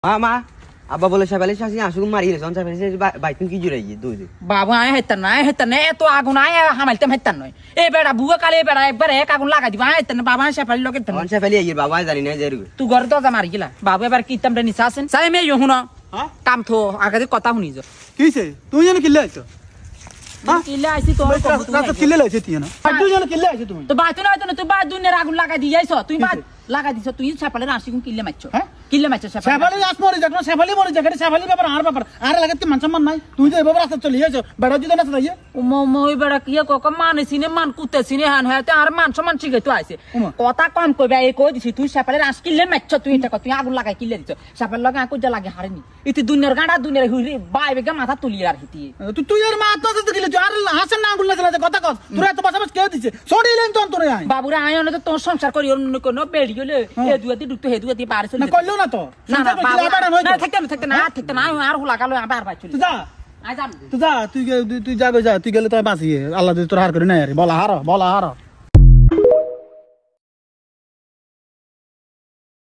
মা আব্বা বলে সাবালে শাসি আসুক মারিয়ে রেছন সাবালে বাইতুন কি জুড়াই দুই বাবু আয় হেতান না এত আগুন আয় হামাইতাম হেতান নয় এই বেড়া বুয়া কালে বেড়া একবার এক আগুন লাগাই দিব আয় হেতান বাবা সাফালি লোকে কোন সাফালি আইয়ে বাবা জানি না যাই তুই ঘর দরজা মারি গেলা বাবু এবার কি তামটা নিচা আছেন সাই মে শুন কাম থো আগে কথা শুনি যা কিছে তুই জানি কিল্লে আইছো কিল্লে আইছি তোর রাস্তা কিল্লে লাইছে তুই না তুই জানি কিল্লে আইছো তুমি তো বাই তুই না তুই বা দুনিয়ার আগুন লাগাই দিয়াইছ তুই বা লাগাই দিছ তুই সাফালে রাশি কোন কিল্লে মারছ কিল্লে মারছ সাফালি রাস মরে যাক না সাফালি মরে যাক সাফালি ব্যাপার আর লাগাতে মান সম্মান নাই তুই যে এভাবে রাস্তা চলে যাইছো বেড়া যদি না যাইয়ে মই বেড়া কি কক মানে সিনে মান কুতে সিনে হান হাতে আর মান সম্মান শিখে তো আইছে কথা কম কইবা এই কই দিছি তুই সাফালে রাস কিল্লে মারছ তুই এটা তুই আগুন লাগাই কিল্লে দিছ সাফাল লগে আকু যা লাগে হারেনি ইতি দুনিয়ার গাঁডা দুনিয়ার হুইরে বাই বেগা মাথা তুলি আর হিতি তুই আর মাথা তো কিল্লে তুই আর হাসন না আগুন লাগালে কথা কস তোরা এত বাসাবাস কে দিছে সরিলেন তো তোরে আই বাবুরা আয় না তো তোর সংসার করি অন্য কোন বেড়ি গেলে এ দুয়াতি ঢুকতে হে দুয়াতি পারে চলে না কইলো না তো না থাকতে না আর হুলা কালো আবার বাই চলে যা আই যাম তুই যা তুই যাবে যা তুই গেলে তো বাঁচিয়ে আল্লাহ তোর হার করে নাই বলা হার